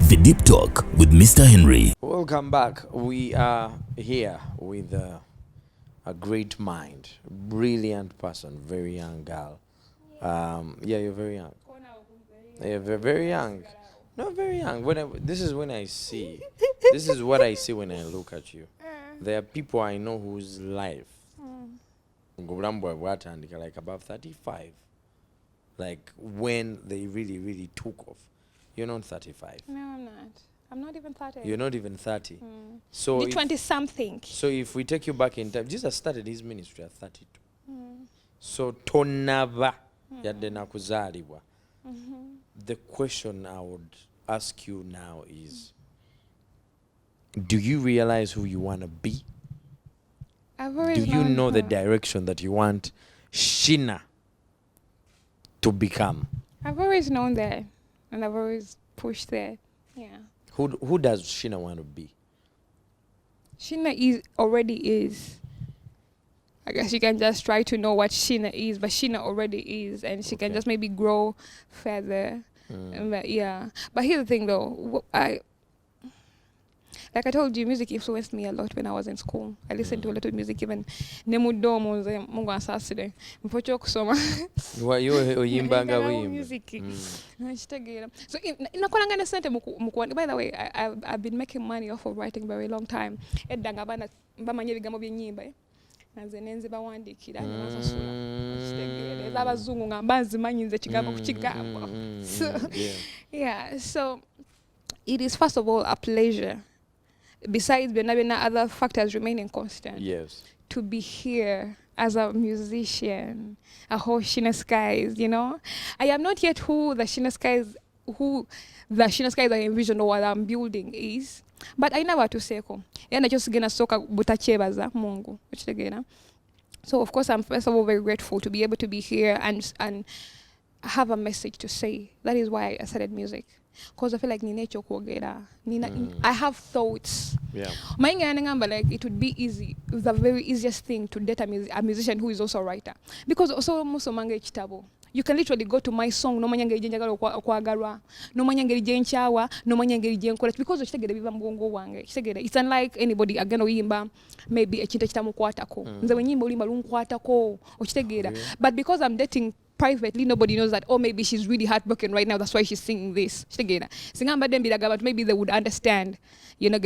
The Deep Talk with Mr. Henry. Welcome back. We are here with a great mind, brilliant person, very young girl. Yeah, you're very young. Yeah, very young. No, very young. This is when I see. This is what I see when I look at you. There are people I know whose life, like above 35, like when they really took off. You're not 35. No, I'm not. I'm not even 30. You're not even 30. Mm. So The 20-something. So if we take you back in time, Jesus started his ministry at 32. Mm. So tonava yadde nakuzaalibwa. The question I would ask you now is, do you realize who you want to be? I've always Do you known know the her. direction that you want Shena to become? I've always known that, and I've always pushed that. Yeah. Who does Shena want to be? Shena already is. I guess you can just try to know what Shena is, but Shena already is, and she can just maybe grow further. Yeah. But here's the thing, though. Like I told you, music influenced me a lot when I was in school. I listened to a lot of music, even Nemudomo, Mungu Asaside. Mpocho kusoma. Oyimbanga wimba. Music. So inakolanga na sente mukwani. By the way, I've been making money off of writing very long time. Edanga bana bamanye bigambo byenyimba. Naze nenze bawandikira ngasasula. Abazungu ngambazi manyinze kigambo kukigambo. So yeah, so it is first of all a pleasure. Besides other factors remaining constant. Yes. To be here as a musician, a whole Shena Skies, you know. I am not yet who the Shena Skies I envision or what I'm building is. But I never to say ko. Yana just gonna soka butachebaza Mungu. So of course I'm first of all very grateful to be able to be here and have a message to say. That is why I started music. Because I feel like I have thoughts. Yeah. Like it would be easy. It's the very easiest thing to date a musician who is also a writer. Because also you can literally go to my song no manyangeri jenjagalo kwagarwa no manyangeri jenchawa no manyangeri jenkola because okitegere biva mgongo wange kitegere it's unlike anybody agenda oyimba maybe ekintu kitamukwatako nze wenyimba olimba lunkwatako okitegera but because I'm dating privately, nobody knows that, oh, maybe she's really heartbroken right now, that's why she's singing this. But maybe they would understand, you know,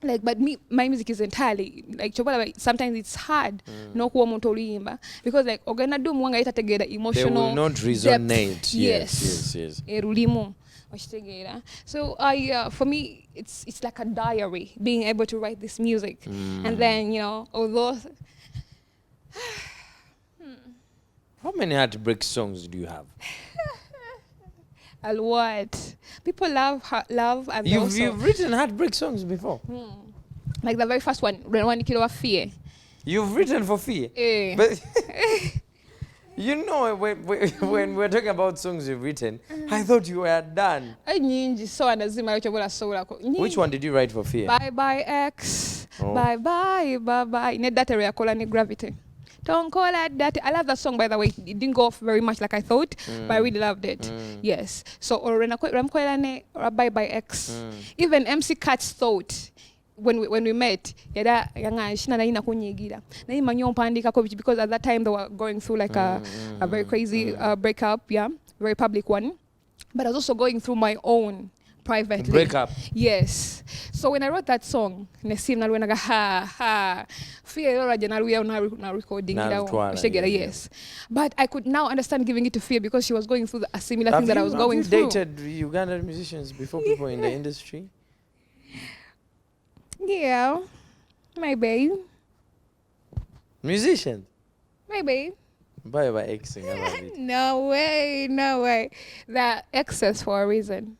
like, but my music is entirely, like, sometimes it's hard, no because, like, emotional. They will not resonate. Depth. Yes. So for me, it's like a diary, being able to write this music. And then, you know, although... How many heartbreak songs do you have? A lot. People love and you've written heartbreak songs before? Like the very first one, Renwani Kilo Fear. You've written for Fear? But you know, when we're talking about songs you've written, I thought you were done. Which one did you write for Fear? Bye Bye X. Bye Bye. Need that area called Gravity. Don't call it that. I love that song, by the way. It didn't go off very much like I thought, but I really loved it. Yes. So, Bye Bye X. Even MC Katz thought, when we met, because at that time they were going through like a very crazy breakup, very public one. But I was also going through my own privately. Breakup. Yes. So when I wrote that song, Nesim Nalwenaga Fear recording yes. But I could now understand giving it to Fear because she was going through a similar thing that I was going through. Have you dated Ugandan musicians before, people in the industry? Yeah. Maybe. Musicians? Maybe. Bye Xing, I love it. No way. They're exes for a reason.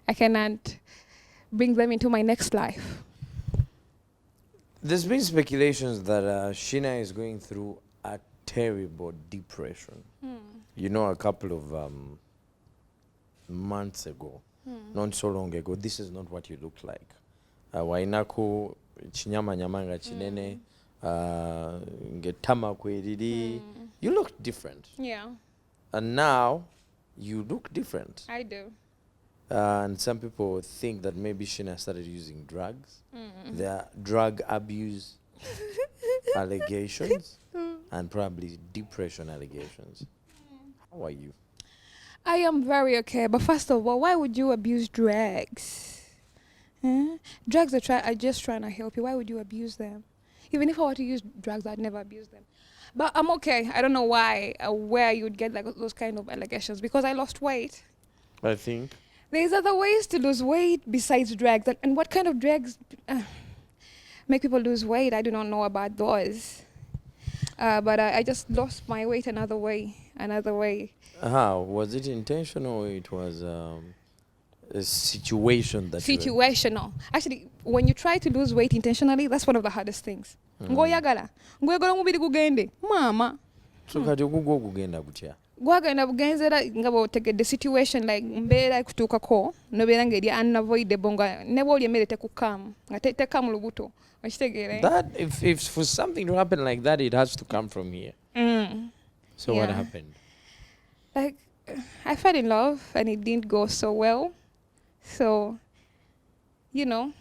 I cannot bring them into my next life. There's been speculations that Shena is going through a terrible depression. You know, a couple of months ago, not so long ago, this is not what you look like. Wainako chinyama nyamanga chinene, ngetama kweriri. You look different. Yeah. And now you look different. I do. And some people think that maybe Shena started using drugs. There are drug abuse allegations and probably depression allegations. How are you? I am very okay, but first of all, why would you abuse drugs? Huh? Drugs are just trying to help you. Why would you abuse them? Even if I were to use drugs, I'd never abuse them. But I'm okay. I don't know why, where you would get like those kind of allegations, because I lost weight. I think. There's other ways to lose weight besides drugs. And what kind of drugs make people lose weight? I do not know about those. But I just lost my weight another way. How? Was it intentional or it was a situation that you Situational. Actually, when you try to lose weight intentionally, that's one of the hardest things. Ngoyagala omubiri gugende mama. So kati okugwo kugenda kutya? Gwagenda bugenzera nga bw'otegedde situation like mbeera ekutuukako nobeera ng'eri unavoidable nga ne bw'olya emmere tekukaamu nga tekaamu lubuto okitegeere. That if for something to happen like that, it has to come from here. So what Yeah. happened? Like I fell in love and it didn't go so well. So, you know.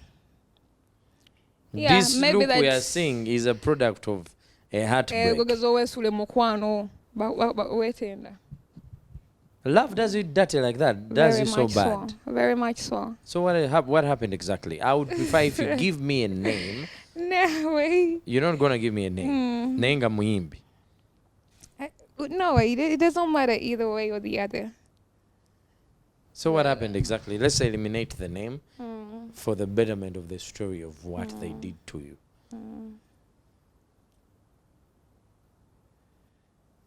Yeah, This maybe look we are that's seeing is a product of a heartbreak. Gogeza oweesula mukwano weetenda. Love does it dirty like that. Does Very it so much bad. Very much so. So what happened exactly? I would prefer if you give me a name. No way. You're not gonna give me a name. Nenga Muyimbi. No way. It doesn't matter either way or the other. So what happened exactly? Let's eliminate the name for the betterment of the story of what they did to you.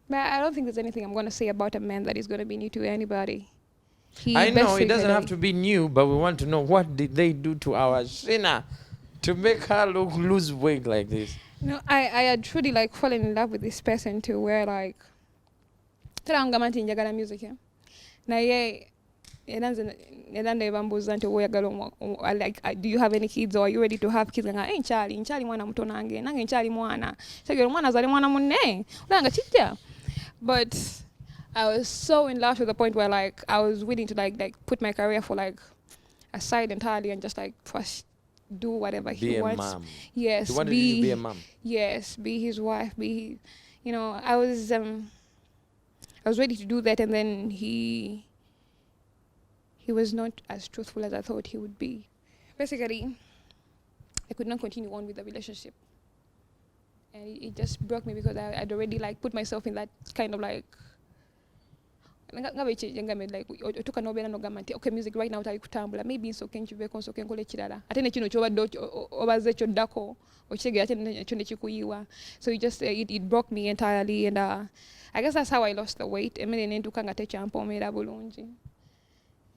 But I don't think there's anything I'm going to say about a man that is going to be new to anybody. I know it doesn't have to be new, but we want to know what did they do to our Shena to make her lose weight like this. No, I had truly like fallen in love with this person too, where like terangama nti njagala music naye era nze bambuuza nti oyagala like do you have any kids or are you ready to have kids nga nkyali mwana muto nange nkyali mwana tegera omwana azali mwana munne olanga kijja. But I was so in love to the point where like I was willing to like put my career for like aside entirely and just like do whatever he wants. Be a mom. Yes. You wanted to be a mom. Yes, be his wife, you know, I was ready to do that, and then he was not as truthful as I thought he would be. Basically, I could not continue on with the relationship. And it just broke me because I'd already like put myself in that kind of like otuka nobeera nogamba nti okay, music right now tali kutambula, maybe nsooke nkiveeko nsooke nkole ekirala ate nekino kyobadde obaze ekyoddako okitegeera ate nekyo nekikuyiwa. So it broke me entirely, and I guess that's how I lost the weight. Emmere nentuuka nga tekyampoomera bulungi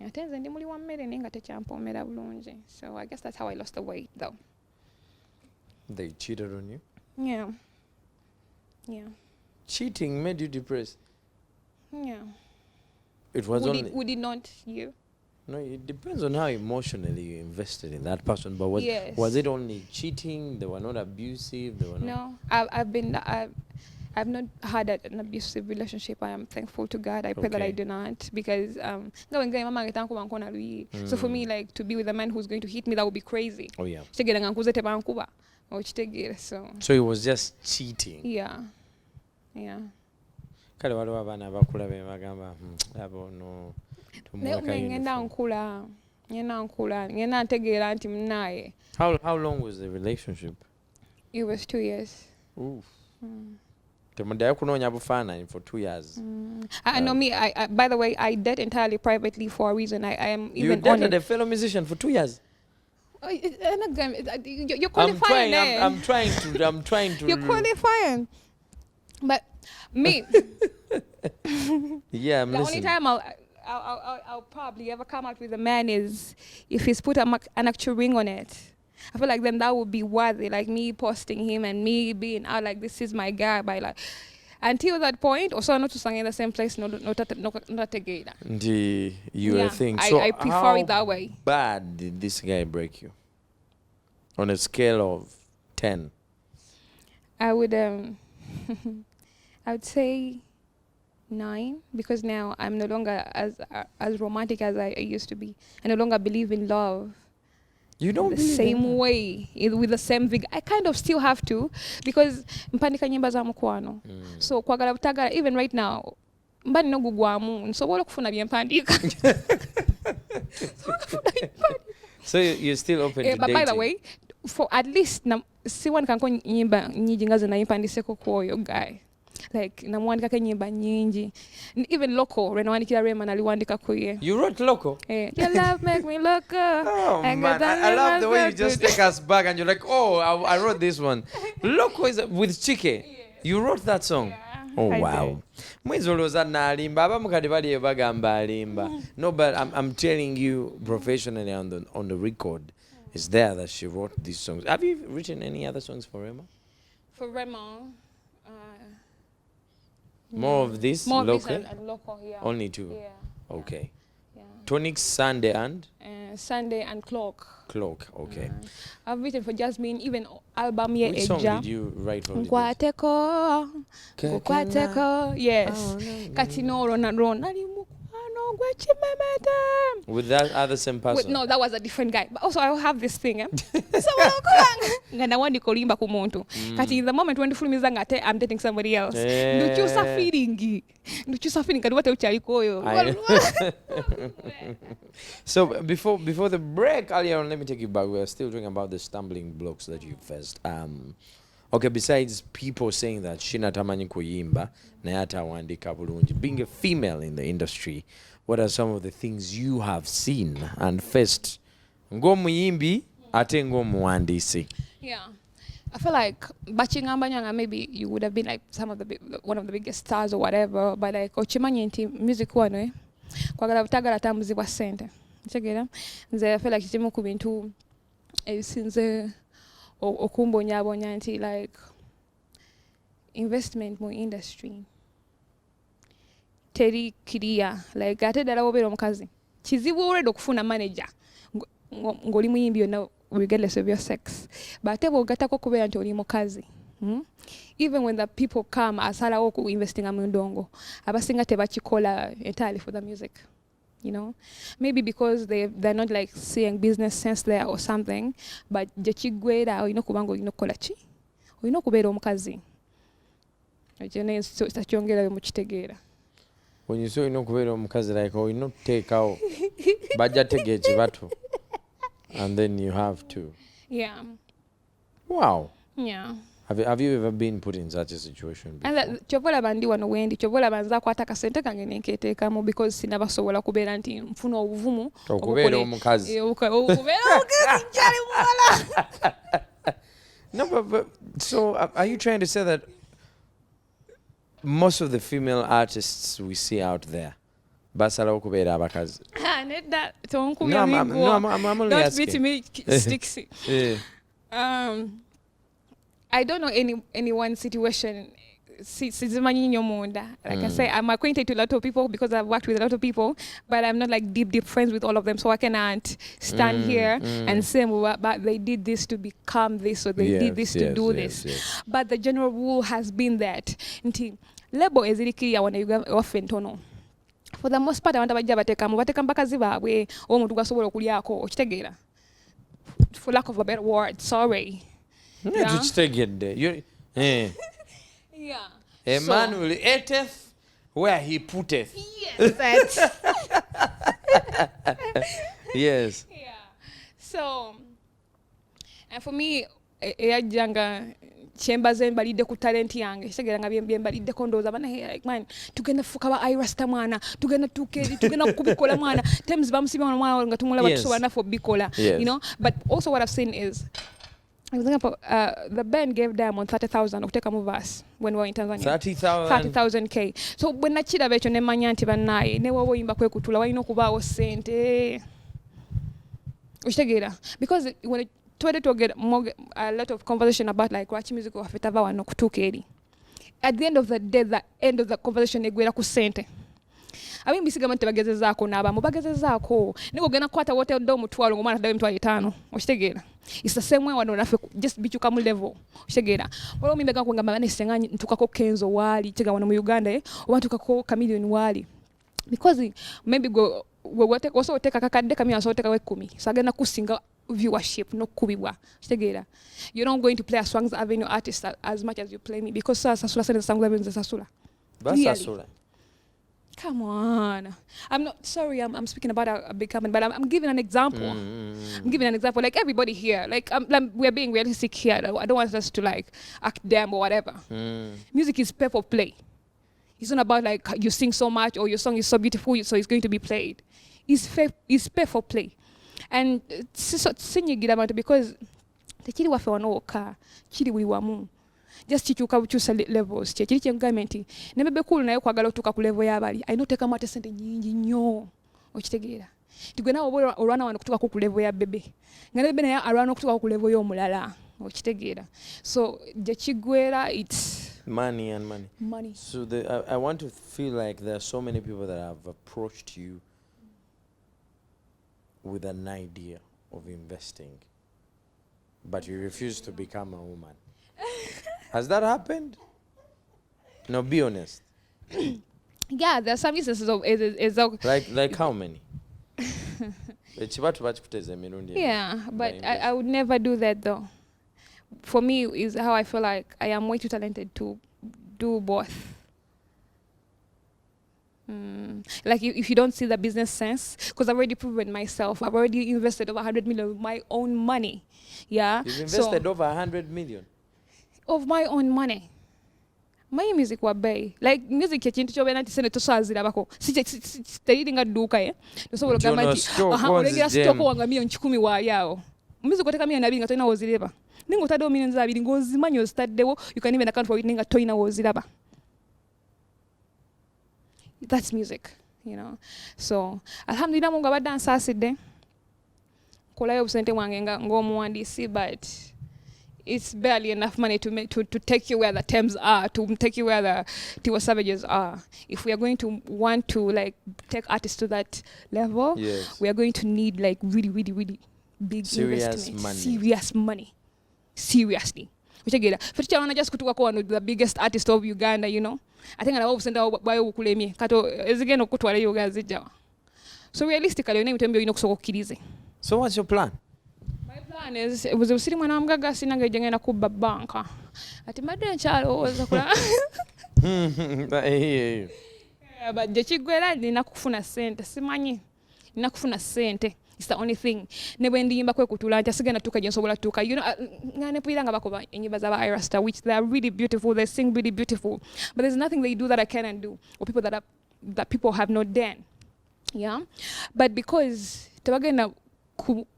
ate nze ndi muli wa mmere naye nga tekyampoomera bulungi. So I guess that's how I lost the weight though. They cheated on you? Yeah. Cheating made you depressed? Yeah. It was Would it not you? No, it depends on how emotionally you invested in that person. But Yes. was it only cheating? They were not abusive? They were not... No, I've not had an abusive relationship. I am thankful to God. I pray that I do not, because so for me, like, to be with a man who's going to hit me, that would be crazy. Oh yeah. So So it was just cheating. yeah. Kale waliwo abaana abakula be bagamba abo no ngenda nkula ngenda ntegeera nti munaaye. How long was the relationship? It was 2 years. Oof. Temuddayo kunoonya bufaananyi for 2 years. I know me. I by the way, I did entirely privately for a reason. I am You even on dated it. a fellow musician for 2 years? You're qualifying. I'm trying to. You're qualifying. But me, Yeah, I'm the only listening. time I'll probably ever come out with a man is if he's put an actual ring on it. I feel like then that would be worthy, like me posting him and me being out like this is my guy. By like until that point, also not to sing in the same place, not together. You were thinking. So I prefer how it that way. bad did this guy break you? On a scale of 10. I would I would say 9, because now I'm no longer as romantic as I used to be. I no longer believe in love. You don't the believe same in that? way with the same vigor. I kind of still have to, because mpandika nyimba za mukwano. So kwagala butagala, even right now mbani no gugwamu nsobola okufuna byempandika. So you're still open to but dating? By the way, for at least si one kanko nyimba nyingi ngaze nayimpandiseko kwoyo guy. Like namwandika nyimba nyingi, even local renawandikira Rema naliwandika kuye. You wrote local? Your love make me local. Oh man, I love the way you just take us back and you're like, oh, I wrote this one. Local is with Chike. Yes. You wrote that song? Yeah, oh I wow. Mwezi olowooza nalimba abamu kati bali bagamba alimba. No, but I'm telling you professionally on the record, it's there that she wrote these songs. Have you written any other songs for Rema? For Rema, more of this more local? of this and local, yeah. Only 2? Yeah. Okay. Yeah. Tonic, Sunday and? Sunday and Clock. Clock, okay. I've written for Jasmine, even album ye Which song did you write for the Nkwateko, Nkwateko, yes. Katinoro na rona ni mukwano gwe chimemete. With that other same person? No, that was a different guy. But also I have this thing, so ngana wandi kolimba ku muntu. Kati in the moment when fulmiza ngate I'm dating somebody else. Nduchusa feeling. Nduchusa feeling kadi wate uchali koyo. So before the break earlier on, let me take you back. We are still talking about the stumbling blocks that you faced. Okay, besides people saying that Shena tamanyi kuyimba na yata wandika bulungi, being a female in the industry, what are some of the things you have seen and faced? Ng'omuyimbi ate ng'omuwandiisi. Yeah. I feel like Bachingamba maybe you would have been like one of the biggest stars or whatever, but like ochimanyi nti music wano kwagala butagala tambuzibwa sente. Chegera nze I feel like kimu ku bintu ebisinze okumbonyabonya nti like investment mu industry teri clear, like ate dala wobera omukazi kizibu already okufuna manager ngoli muyimbi yonna regardless of your sex, but ate bwogatako kubeera nti oli mukazi. Even when the people come asalawo ku investing mu ndongo, abasinga tebakikola entirely for the music. You know, maybe because they're not like seeing business sense there or something, but jechigwera olina kubanga olina kukola ki, olina kubeera omukazi. Ekyo takyongera mu kitegeera. When you say olina kubeera omukazi, like olina kuteekawo bajja tege ekibatu and then you have to. Yeah. Wow. Yeah. Have you ever been put in such a situation before? And chobola bandi wano wendi chobola banza kwata kasente kange nenketeekamu because sinabasobola kubeera nti nfuna obuvumu okubeera omukazi. Okubeera omukazi njali muwala. No, but so are you trying to say that most of the female artists we see out there basalawo kubeera abakazi? Nedda tonkubya No, migwo. I'm only Don't asking. beat me sticks. Yeah. I don't know any situation. Sizimanyi nnyo munda. Like I say, I'm acquainted to a lot of people because I've worked with a lot of people, but I'm not like deep friends with all of them. So I cannot stand here and say, but they did this to become this, or they did this to do this. Yes. But the general rule has been that nti lebo ezirikiriya wana waffe ntono. For the most part, abantu abajja bateka bakazi baabwe omuntu gwasobola okulyako okitegeera. For lack of a better word, sorry. Yeah. Yeah. A man will eateth where he putteth. Yes, Yes. Yeah. So, and for me, eyajjanga kyembaze mbalidde ku talent yange kitegeera nga byembalidde kondooza bana like man tugenda fuka ba irasta mwana tugenda tukeri tugenda kubikola mwana tems bamusiba mwana nga tumulaba tusobola nafo bikola, you know. But also what I've seen is I was thinking about, the band gave Diamond 30,000 okuteka mu verse when we were in Tanzania. 30,000 K. So when nakira bekyo ne manya nti bannaye ne wowe oyimba kwekutula walina okubaawo sente okitegeera, because when it tried to get a lot of conversation about like lwaki music waffe tava wano kutuuka eri, at the end of the day, the end of the conversation egwera ku sente. abimbisiga mante bagezezaako n'abamu bagezezaako niko gena kwata wote do mutwalo ngomwana dawe mtwalo 5 okitegeera it's the same way wano nafe just bichuka mu level okitegeera wala omimbega ko ngamba nesenga ntukako Kenzo wali kiga wano mu Uganda oba ntukako Chameleon wali because maybe go wote koso teka kakadde kamya so teka we 10 sagenda kusinga viewership no kubibwa kitegeera you're not going to play a songs avenue artist as much as you play me because sasula sene songs avenue sasula basasula. Come on. I'm not sorry. I'm speaking about a big company, but I'm giving an example. I'm giving an example. Like everybody here, like we're being realistic here. I don't want us to like act dumb or whatever. Music is pay for play. It's not about like you sing so much or your song is so beautiful, so it's going to be played. It's pay for play, and sinyigira abantu because tekiri wafe wanoka kiri buli wamu. Just chichuka buchusa levels chiri kyengamenti nebebe cool nayo kwagala otuka ku level yabali I not take amate sente nyingi nnyo okitegeera tigwe nawo olwana wano kutuka ku level ya bebe ngane bebe nayo alwana okutuka ku level y'omulala okitegeera so je kigwera it's money and money. So I want to feel like there are so many people that have approached you with an idea of investing, but you refuse to become a woman. Has that happened? No, be honest. Yeah, there are some instances of like how many? Yeah, but I would never do that though. For me, is how I feel like I am way too talented to do both. Like if you don't see the business sense, because I've already proven myself. I've already invested over 100 million of my own money. Yeah. You've invested over 100 million? Of my own money. My music wa bay. Like music ya chintu chobe nanti sene tosazira bako. Siteringa duka ye. Tosobola gamba nti olengira stock wanga million 10 wa yao. Music oteka million 2 nga toina wozireba. Ningo tado million 2 ngo zimanyo staddewo you can even account for it ninga toina woziraba. That's music, you know. So, alhamdulillah mungu abadansa asidde. Kolayo obusente mwange nga ng'omuwandiisi but it's barely enough money to take you where the Thames are, to take you where the Tiwa Savages are. If we are going to want to like take artists to that level, yes, we are going to need like really, really, really big serious investment. Money. Serious money. Seriously. Uchegera. Feticha wana just kutuka kwa the biggest artist of Uganda, you know. I think anawo busenda bayo bukulemye. Kato ezigeno kutwala yoga zijja. So realistically, you tembe ino kusokokirize. So what's your plan? It was usiri mwana mgaga sinanga jengena kuba banka ati madde nchalo oza kula but je kigwera nina kufuna sente simanyi nina kufuna sente it's the only thing ne bwendiyimba kwe kutula nti asigena tuka je nsobola tuka you know ngane pulanga bakoba enyimba za ba Irasta which they are really beautiful, they sing really beautiful, but there's nothing they do that I cannot do or people that people have not done. Yeah, but because tabagena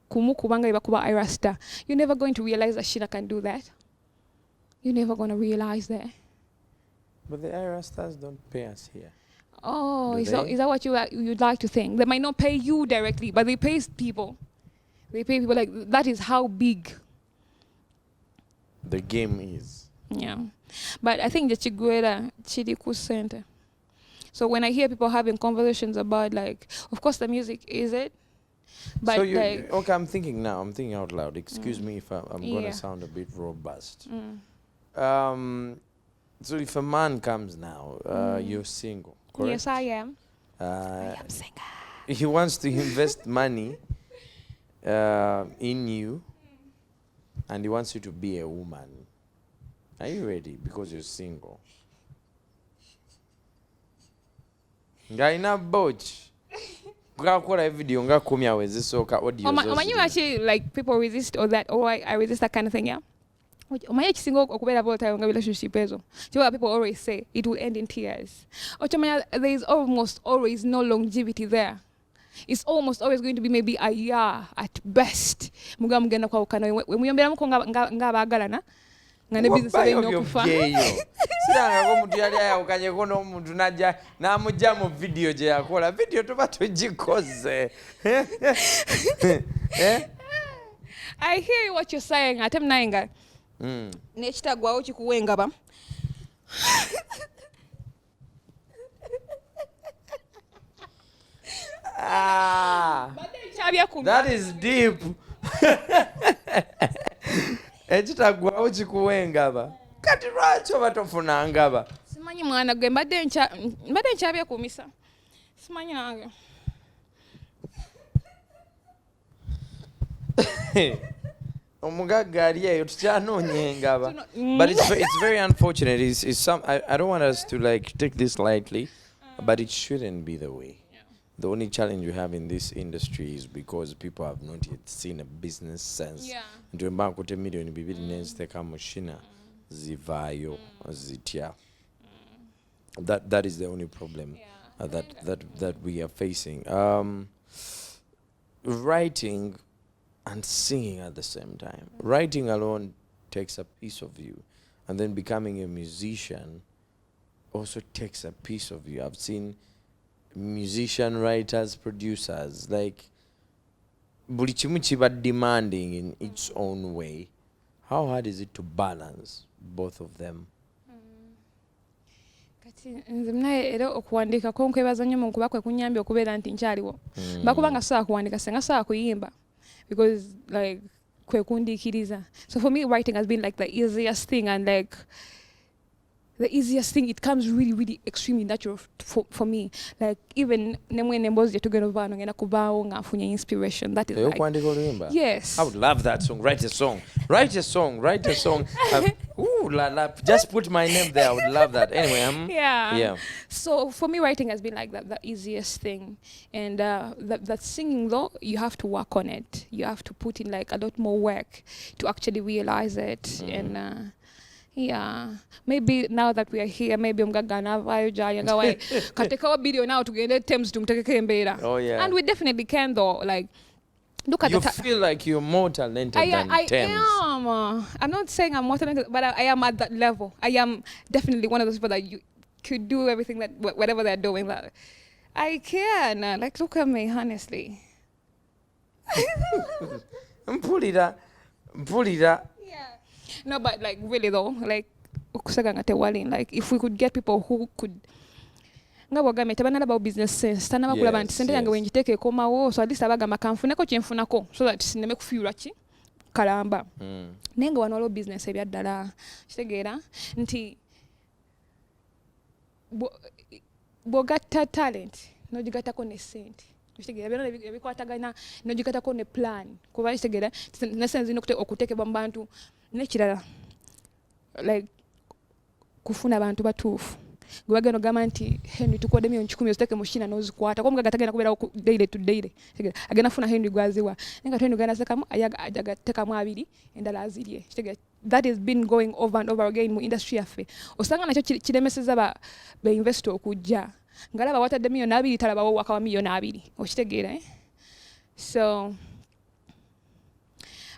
kumukubanga ibakuba Irasta, you're never going to realize that Shena can do that. You're never going to realize that. But the Irastas don't pay us here. Oh, is that what you'd like to think? They might not pay you directly, but they pay people. They pay people like that is how big the game is. Yeah. But I think the Chiguera Chidiku Center. So when I hear people having conversations about like, of course the music is it, but so like, okay, I'm thinking out loud. Excuse me if I'm going to sound a bit robust. So if a man comes now, you're single, correct? Yes, I am. I am single. He wants to invest money in you, and he wants you to be a woman. Are you ready? Because you're single. Ngaina boch. Ngakola video ngakumi awezi soka audio. Actually like people resist or that or I resist that kind of thing, yeah. Omanya kisingo okubera volatile nga relationship ezo. Chiwa people always say it will end in tears. Ochomanya there is almost always no longevity there. It's almost always going to be maybe a year at best. Muga mugenda kwa ukana we muyombera muko nga bagalana. Ngane business eno kufa. Siranga ko mutu yali ayawukanye ko n'omuntu najja n'amujja mu video gye yakola. Video tuba tugikoze. I hear what you're saying. Ate mnainga. Nekitagwawo kikuwenga ba. That is deep. Ekitagwawo kikuwengaba. Kati lwaki oba tofuna ngaba? Simanyi mwana gwe mbadde nkyabyekumisa. Simanyi nange. Omugagga ali eyo tukyanoonya engaba. But it's very unfortunate. I don't want us to like take this lightly, but it shouldn't be the way. The only challenge we have in this industry is because people have not yet seen a business sense. Ndio mba kote milioni bibiri neziteka mu Shena zivaayo zitya. That is the only problem that we are facing. Writing and singing at the same time. Writing alone takes a piece of you, and then becoming a musician also takes a piece of you. I've seen musician, writers, producers, like buli kimu kiba demanding in its own way. How hard is it to balance both of them? Nze naye era okuwandiika ko nkwebaza nnyo mu kuba kwe kunnyambye okubeera nti nkyaliwo. Bakubanga sobola kuwandiika senga sobola kuyimba because like kwe kundiikiriza. So for me writing has been like the easiest thing, and like the easiest thing, it comes really, really extremely natural for me. Like even nemwe nembozi yetugenda ovano ngenda kubaawo nga nfunye inspiration. That is like, yes. I would love that song. Write a song. Write a song. Ooh, just put my name there. I would love that. Anyway, yeah. So for me, writing has been like the easiest thing. And that singing though, you have to work on it. You have to put in like a lot more work to actually realize it. And yeah, maybe now that we are here, maybe mgaga navayo jaya ngawe kateka video now tugende Thames tumtekeke embeera. Oh yeah. And we definitely can though. Like look at you feel like you're more talented than Thames. I am. I'm not saying I'm more talented, but I am at that level. I am definitely one of those people that you could do everything that whatever they're doing. That I can. Like look at me, honestly. Mpulira. Yeah. No, but like really though, like like if we could get people who could ngabogame tabanala about business sense tanaba kulaba nti sente yange wenjiteke komawo, so at least abaga makanfuneko kyenfunako so that sineme kufiura ki kalamba nenga wano business ebyaddala kitegeera nti bogatta talent nojigatako ne sente kitegeera byonna ebikwatagana nojigatako ne plan kuba kitegeera nasenze okutekebwa mu bantu nekirala like kufuna abantu batuufu gwagano gamba nti Henry tukode miliyoni 10 ziteke mu Shena nozikwata ko mugaga tagenda kubeera daily to daily agenda funa Henry gwaziwa nenga Henry ganda sekamu ayaga teka mu 2 endala azirye that has been going over and over again mu industry yafe osanga nakyo kiremeseza ba investor okujja ngalaba watadde miliyoni 2 talabawo wakawa miliyoni 2 okitegeera so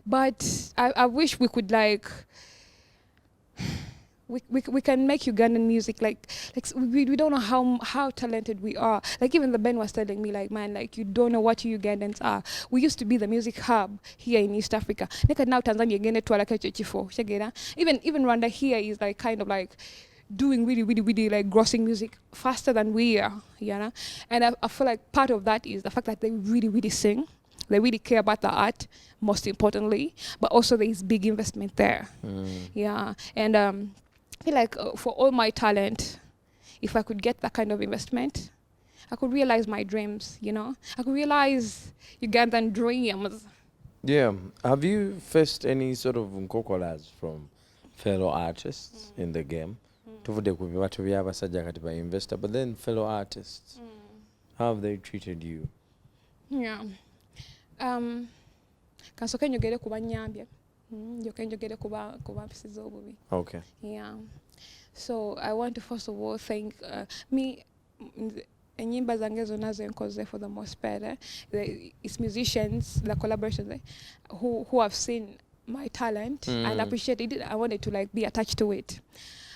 but I wish we could like we can make Ugandan music like we don't know how talented we are. Like even the band was telling me like, man, like you don't know what you Ugandans are. We used to be the music hub here in East Africa. Now Tanzania again even Rwanda here is like kind of like doing really like grossing music faster than we are, you know. And I feel like part of that is the fact that they really sing. They really care about the art, most importantly, but also there is big investment there. Yeah, and I feel like for all my talent, if I could get that kind of investment, I could realize my dreams, you know? I could realize Ugandan dreams. Yeah. Have you faced any sort of nkokolas from fellow artists in the game? Tuvude ku bibatu by'abasajja kati ba investor, but then fellow artists, how have they treated you? Yeah. Kansoke njogere kuba nyambye. Njogere kuba mpisiza obubi. Okay. Yeah. So I want to first of all thank me enyimba zange zonna zenkoze for the most part. It's musicians, the collaborations who have seen my talent and appreciated it. I wanted to like be attached to it.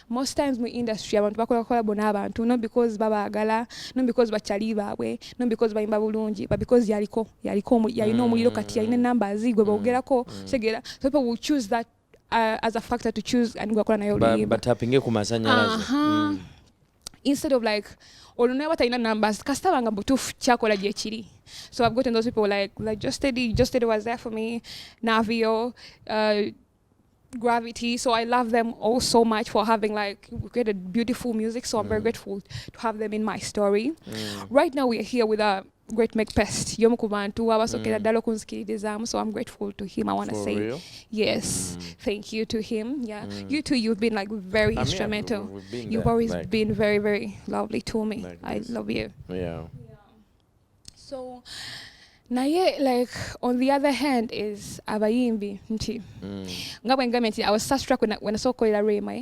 Most times mu industry abantu bakola collabo n'abantu not because babagala, not because bachali baabwe, not because bayimba bulungi, but because yaliko yalina omuliro kati yalina numbers gwe bogerako segera. So people will choose that as a factor to choose and gwakola nayo luyimba. But tapinge ku masanyalaze. instead of like olunaba talina numbers kastabanga butufu kyakola gye kiri. So I've gotten those people like Just Steady was there for me, Navio, Gravity. So I love them all so much for having like created beautiful music. So I'm very grateful to have them in my story. Right now we are here with a great Make Pest Yomukubantu abasokera ddala okunzikiririzaamu. So I'm grateful to him. I want to say real? yes, thank you to him. Yeah, you too, you've been like very instrumental. You've always been very, very lovely to me. Like I love you. Yeah. So naye like on the other hand is abayimbi nti nga bwe ngambye nti I was so struck when I saw Koila Rema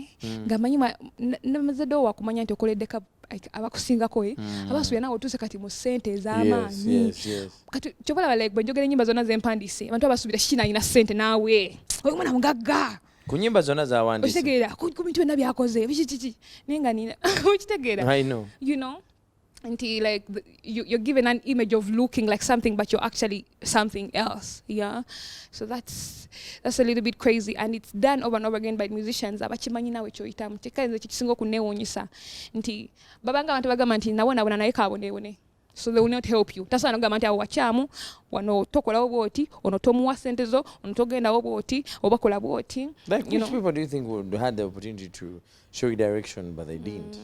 nga manyi namazedo wakumanya nti okoleddeko abakusingako abasuubira nawe otuuse kati mu ssente ez'amaanyi kati kyobalaba like bwe njogera ennyimba zonna zempandiise abantu abasuubira Shena alina ssente naawe oyo mwana mugagga ku nnyimba zonna z'awandiise okitegeera ku bintu byonna byakoze biki naye nga nina okitegeera I know. you know. Until like you're given an image of looking like something, but you're actually something else. Yeah, so that's a little bit crazy, and it's done over and over again by musicians. Abachimanyi nawe choitamu chikaenze chikisingo kuneewonyesa nti babanga abantu bagamba nti nabona naye kabonebone. So they will not help you. That's why nogamba nti abo wachamu wano tokola bwoti ono tomuwa sente zo ono togenda bwoti obakola bwoti. Like which people do you think would had the opportunity to show you direction but they didn't?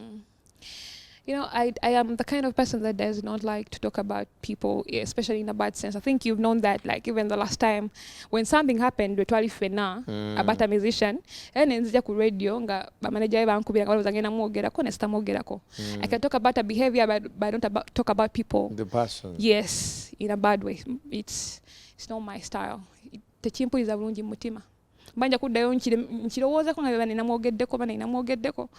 You know, I am the kind of person that does not like to talk about people, especially in a bad sense. I think you've known that, like even the last time when something happened with Twali Fena about a musician, and nzija ku radio nga ba manager bankubira nga bazangena mwogerako nesta mwogerako. I can talk about a behavior but I don't talk about people. The person. Yes, in a bad way. It's not my style. Tekimpuliza bulungi mutima. Mbanja kuddayo nkirowoozako nga bana namwogeddeko.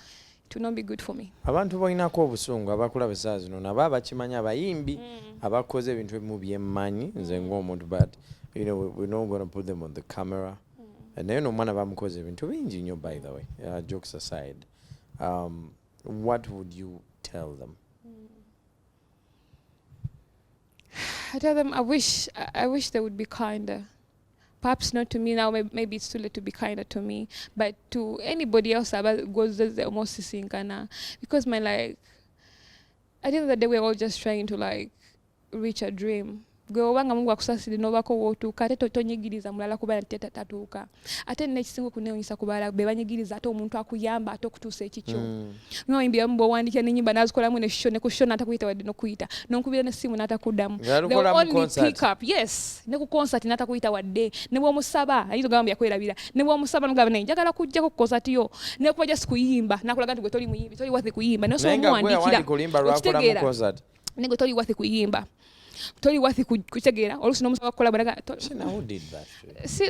To not be good for me. Abantu boinako obusungu abakulaba essaawa zino nabo abakimanya abayimbi abakoze ebintu ebimu byemmanyi nze ng'omuntu but you know we're not going to put them on the camera. Naye n'omwana bamukoze ebintu bingi nnyo by the way. Jokes aside, what would you tell them? I tell them I wish they would be kinder. Perhaps not to me now, maybe it's too late to be kinder to me, but to anybody else that goes the almost sinkana. Because at the end of the day, we're all just trying to like reach a dream. Gwewanga Mungu akusasire n'obako wootuuka ate tonyigiriza mulala kuba nti tatuuka ate n'ekisinga kuneewunyisa kubala be banyigiriza ate omuntu akuyamba ate okutuusa ekikyo n'oyimbi amu bw'owandiikira n'ennyimba n'azikolamu ne show n'atakuyita wadde n'okuyita n'onkubira n'essimu n'atakuddamu the only pick up yes ne ku concert n'atakuyita wadde ne bw'omusaba ayinza ogamba yakwerabira ne bw'omusaba n'ogamba naye njagala kujjako ku concert yo ne kuba just kuyimba n'akulaga nti gwe toli muyimbi toli wathi kuyimba n'osobomuwandiikira ne gwe toli wathi kuyimba toli wathi kutegeera oluusi n'omusaba kukola bwanaga who did that?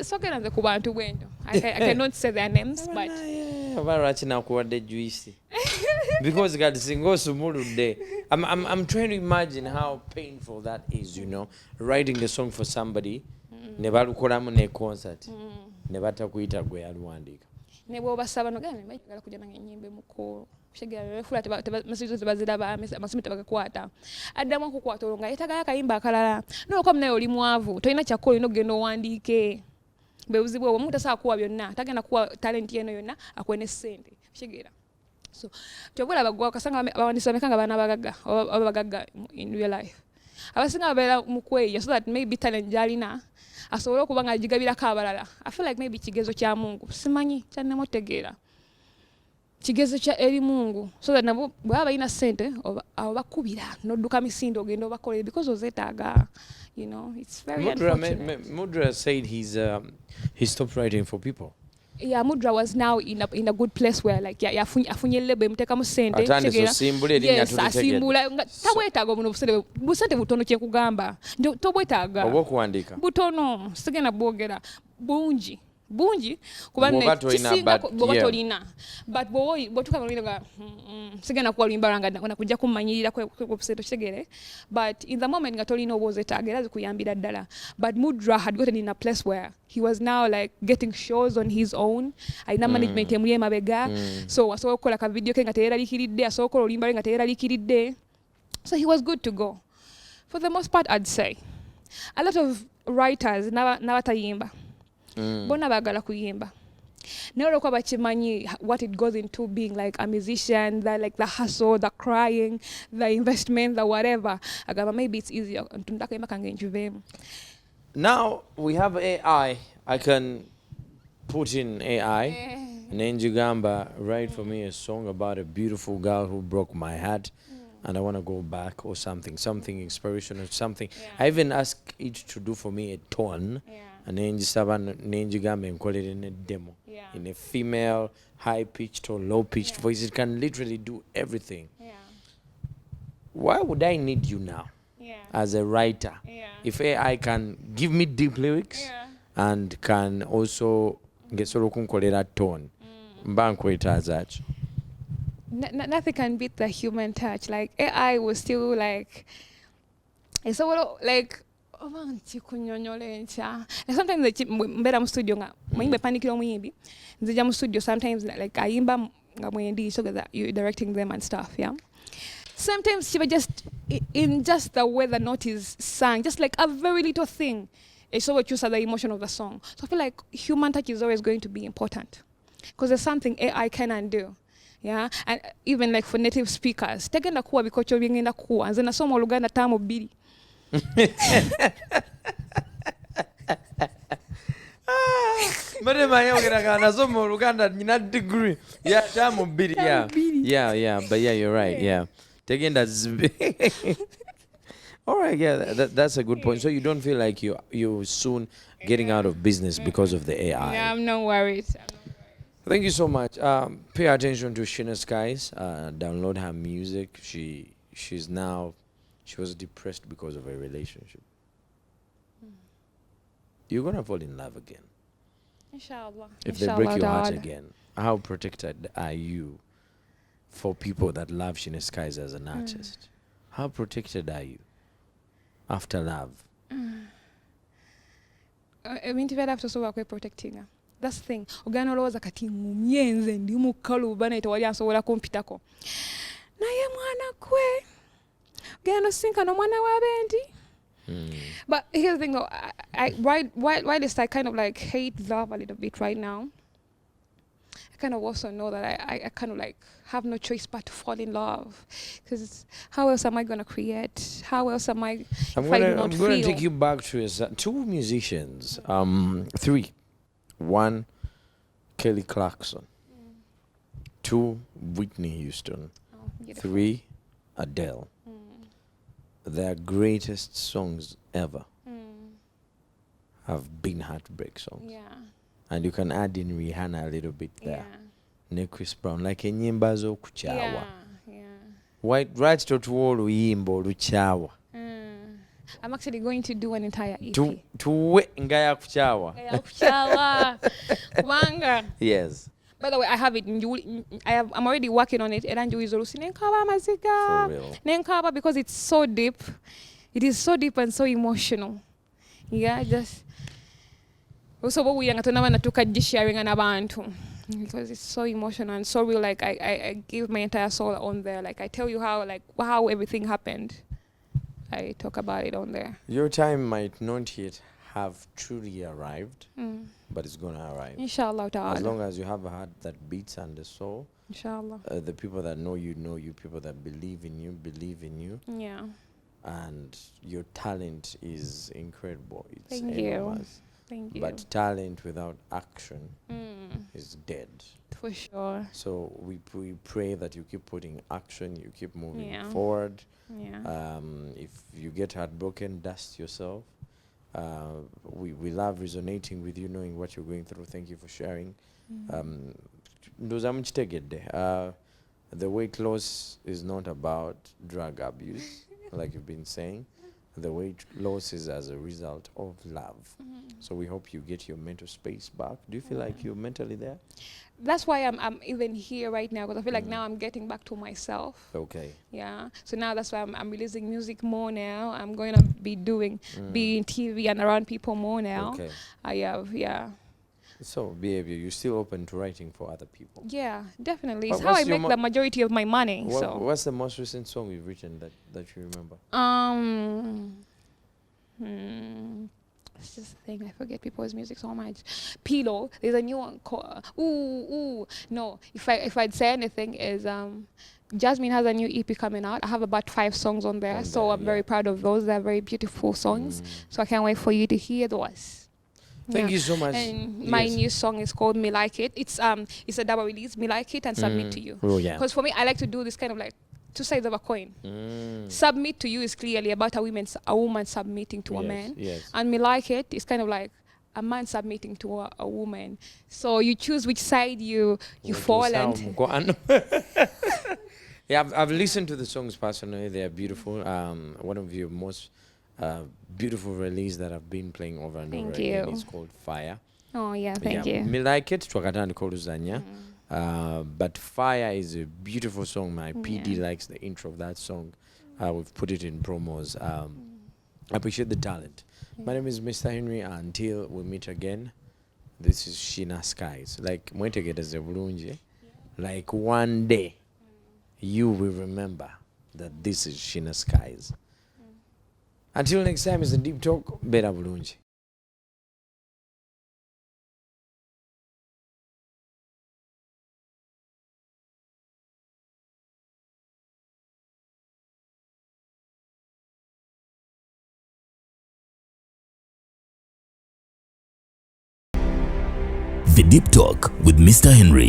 Sogera nze ku bantu bwendo I cannot say their names but oba lwaki nakuwadde juice because kati singa osumuludde I'm trying to imagine how painful that is, you know, writing the song for somebody ne balukolamu ne concert ne batakuyita gwe yaluwandiika ne bw'obasaba nogamba njagala kujja nange ennyimba mukulu kushegera masizo tebaziraba amasimu tebagakwata addamu okukwata olwo nga yeetagayo akayimba akalala n'olwokuba munaye oli mwavu tolina kyakkola olina okugenda owandiike bebuzibu obwo omuntu tasobola kuwa byonna tagenda kuwa talenti eno yonna akuwe ne ssente kushegera so kyobulaba gwe okasanga abawandiisi bameka nga baana bagagga oba bagagga in real life abasinga babeera mu kweya so that maybe talent gy'alina asobole okuba nga agigabirako abalala I feel like maybe kigezo kya Mungu simanyi kyannemutegeera kigezo kya eri Mungu so that nabo bwaba balina ssente abo bakubira n'odduka misinde ogenda obakolera because ozeetaaga, you know, it's very unfortunate. Mudra said he stopped writing for people. Yeah, Mudra was now in a good place where like yafunye lebo emutekamu ssente asimbula tabwetaaga obuno busente butono kyekugamba tobwetaaga obwokuwandiika butono sigenda bwogera bungi kuba kisinga bwoba tolina but bwotukaolina nga sigenda kuwalimba nga kujja kumanyirira kwebusente kitegere but in the moment nga tolina oba ozeetaaga era zikuyambira ddala but Mudra had gotten in a place where he was now like getting shows on his own alina management emuli emabega so asobola okukola ka video ke nga teyeeraliikiridde asobola okukola olimba lwe nga teyeeraliikiridde so he was good to go for the most part. I'd say a lot of writers n'abatayimba bonna baagala kuyimba naye olwokuba bakimanyi what it goes into being like a musician, the hustle, the crying, the investment, the whatever, agamba maybe it's easier ntunda akayimba kange nkiveemu. Now we have AI. I can put in AI. Nenji Gamba, write for me a song about a beautiful girl who broke my heart, and I want to go back or something inspirational, something. I even ask it to do for me a tone, and Nenji Gamba encoded in a demo, in a female, high pitched or low pitched voice. It can literally do everything. Why would I need you now as a writer if AI can give me deep lyrics and can also get sort of kunkolera tone? Nothing can beat the human touch. Like AI was still like, it's so like sometimes mbera mu studio nga muyimbe panikira omuyimbi nzija mu studio sometimes like ayimba nga mwendi so that you directing them and stuff, yeah. Sometimes she was just in just the way the note is sung, just like a very little thing, it's so choose the emotion of the song. So I feel like human touch is always going to be important because there's something AI can undo. Yeah, and even like for native speakers, tegenda kuwa bikocho byengenda kuwa nze nasoma oluganda tamu 2. Mane manya ogera nasoma oluganda nina degree. Yeah, tamu 2. Yeah, but yeah, you're right. Yeah. Tegenda all right, yeah, that's a good point. So you don't feel like you soon getting out of business because of the AI? Yeah, I'm not worried. Thank you so much. Pay attention to Shena Skies. Download her music. She was depressed because of a relationship. You're gonna fall in love again. Inshallah. If they break your heart again, how protected are you for people that love Shena Skies as an artist? How protected are you after love? Ebintu by'alafutosobola kweprotectinga. That's the thing. Ogana olowooza kati ngumye nze ndi mukalu bana tewali asobola kumpitako. Naye mwana kwe. Ogenda osinkana omwana w'abendi. But here's the thing though, why this I kind of like hate love a little bit right now. I kind of also know that I kind of like have no choice but to fall in love, because how else am I gonna create? How else am I? I'm gonna take you back to 2 musicians, 3. 1, Kelly Clarkson. 2, Whitney Houston. 3, Adele. Their greatest songs ever have been heartbreak songs. Yeah. And you can add in Rihanna a little bit there. Yeah. Chris Brown, like enyimba zo kuchawa. Yeah. Right to oluyimba oluchawa. I'm actually going to do an entire EP. Tuwe ngaya kuchawa. Yes. By the way, I have it. I'm already working on it. For real. Because it's so deep. It is so deep and so emotional. Yeah, just. Also, what we are sharing abantu because it's so emotional and so real. Like I give my entire soul on there. Like I tell you how everything happened. I talk about it on there. Your time might not yet have truly arrived, but it's gonna arrive. Inshallah ta'ala. As long as you have a heart that beats and a soul. Inshallah. The people that know you, people that believe in you. Yeah. And your talent is incredible. It's Thank enormous. Thank you. But talent without action is dead. For sure. So we pray that you keep putting action, you keep moving forward. Yeah. If you get heartbroken, dust yourself. We love resonating with you, knowing what you're going through. Thank you for sharing. The weight loss is not about drug abuse, like you've been saying. The weight loss is as a result of love. So we hope you get your mental space back. Do you feel like you're mentally there? That's why I'm even here right now, because I feel like now I'm getting back to myself. Okay. Yeah. So now that's why I'm releasing music more now. I'm going to be being TV and around people more now. Okay. Yeah. So, behavior, you're still open to writing for other people? Yeah, definitely. It's how I make the majority of my money. What's the most recent song you've written that you remember? That's just the thing. I forget people's music so much. Pillow. There's a new one called No, if I'd say anything is Jasmine has a new EP coming out. I have about 5 songs on there, so I'm very proud of those. They're very beautiful songs. So I can't wait for you to hear those. Thank you so much. And my new song is called Me Like It. It's a double release, Me Like It and Submit to You. Oh yeah. Because for me, I like to do this kind of like 2 sides of a coin. Submit to You is clearly about a woman submitting to a man. Yes. And Me Like It is kind of like a man submitting to a woman. So you choose which side you fall and yeah, I've listened to the songs personally. They are beautiful. One of your most beautiful release that I've been playing over and over again is called Fire. Oh yeah, thank you. Me Like It twakatandika oluzannya. But Fire is a beautiful song. My PD likes the intro of that song. We've put it in promos. I appreciate the talent. My name is Mr. Henry. Until we meet again, this is Shena Skies. Like mwetegedeze bulungi. Like one day, you will remember that this is Shena Skies. Until next time, it's a deep talk. Bera bulungi. The Deep Talk with Mr. Henry.